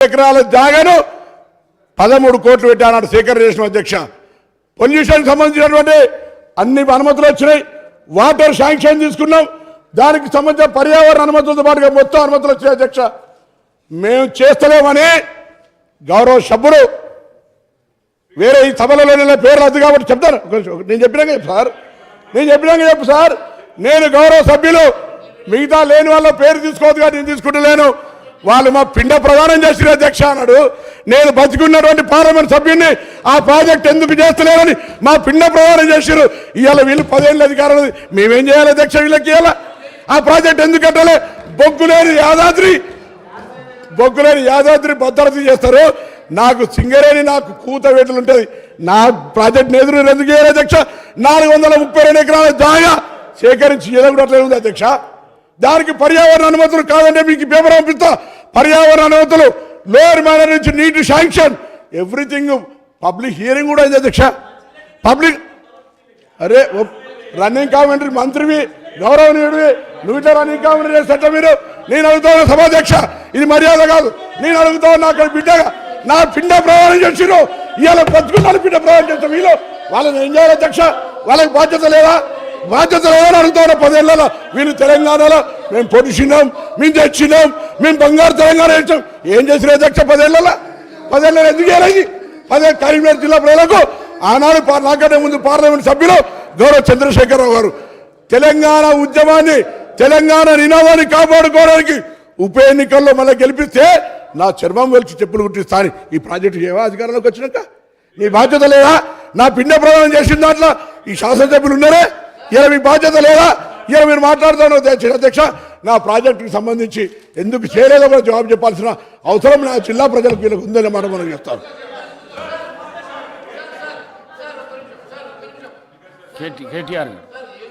ఎకరాల జాగాను 13 కోట్లు పెట్టాడు సేకరణ చేసిన అధ్యక్ష. పొల్యూషన్ సంబంధించినటువంటి అన్ని అనుమతులు వచ్చినాయి. వాటర్ శాంక్షన్ తీసుకున్నాం. దానికి సంబంధించిన పర్యావరణ అనుమతులతో పాటుగా మొత్తం అనుమతులు వచ్చాయి అధ్యక్ష. మేము చేస్తలేమని గౌరవ సభ్యులు వేరే ఈ సభలలో పేరు రద్దు కాబట్టి చెప్తాను. నేను చెప్పినాక చెప్పు సార్, చెప్పు సార్. నేను గౌరవ సభ్యులు మిగతా లేని వాళ్ళ పేరు తీసుకోవద్దు కానీ నేను తీసుకుంటలేను. వాళ్ళు మా పిండ ప్రదానం చేసిన అధ్యక్ష అన్నాడు. నేను బతికున్నటువంటి పార్లమెంట్ సభ్యుడిని ఆ ప్రాజెక్ట్ ఎందుకు చేస్తలేరని మా పిండ ప్రదానం చేశారు. ఇవాళ వీళ్ళు 10 ఏళ్ళ అధికారులు మేమేం చేయాలి అధ్యక్ష? వీళ్ళకి ఇవాళ ఆ ప్రాజెక్ట్ ఎందుకు కట్టాలి? బొగ్గులేని యాదాద్రి భద్రత చేస్తారు. నాకు సింగరేణి నాకు కూత వేటలు ఉంటుంది. నా ప్రాజెక్ట్ ఎదురు ఎందుకు చేయాలి అధ్యక్ష? 432 ఎకరాల జాగా సేకరించి ఎదగట్లేదు ఉంది అధ్యక్ష. దానికి పర్యావరణ అనుమతులు కాదంటే మీకు పేపర్ పంపిస్తా. పర్యావరణ అనుమతులు లోయర్ మేనర్ నుంచి నీటి శాంక్షన్ ఎవ్రీథింగ్ పబ్లిక్ హియరింగ్ కూడా అయింది అధ్యక్ష. పబ్లిక్ అరే రన్నింగ్ కామెంటరీ మంత్రివి గౌరవనీయుడివి నువ్వు ఇట్లా రన్నింగ్ కామెంటరీ చేసేట మీరు? నేను అడుగుతాను సభాధ్యక్ష, ఇది మర్యాద కాదు. నేను అడుగుతాను నాకు బిడ్డగా నా పిండ ప్రయాణం చేసిరు. ఇవాళ బతుకున్నాను పిండ ప్రయాణం చేస్తాం. వీళ్ళు వాళ్ళని ఏం చేయాలి అధ్యక్ష? వాళ్ళకి బాధ్యత లేదా అడుగుతాను. 10 ఏళ్ళలో వీళ్ళు తెలంగాణలో మేము పొడిచినాం, మేము తెచ్చినాం, మేము బంగారు తెలంగాణ ఇచ్చాం. ఏం చేసిన అధ్యక్ష 10 ఏళ్ళలో ఎందుకు చేయాలి? 10 కరీంనగర్ జిల్లా ప్రజలకు ఆనాడు నాకంటే ముందు పార్లమెంట్ సభ్యులు గౌరవ చంద్రశేఖరరావు గారు తెలంగాణ ఉద్యమాన్ని తెలంగాణ నినాదాన్ని కాపాడుకోవడానికి ఉప ఎన్నికల్లో మళ్ళీ గెలిపిస్తే నా చర్మం వెలిచి చెప్పులు కుట్టిస్తాను. ఈ ప్రాజెక్టు చేయవా అధికారంలోకి వచ్చినాక? నీ బాధ్యత లేదా? నా పిండ ప్రదానం చేసిన దాంట్లో ఈ శాసనసభ్యులు ఉన్నారే, ఇలా మీ బాధ్యత లేదా? ఇలా మీరు మాట్లాడుతాను అధ్యక్ష. నా ప్రాజెక్టుకి సంబంధించి ఎందుకు చేయలేదో కూడా జవాబు చెప్పాల్సిన అవసరం నా జిల్లా ప్రజలకు వీళ్ళకి ఉందనే మాట మనం చెప్తాను. కేటీఆర్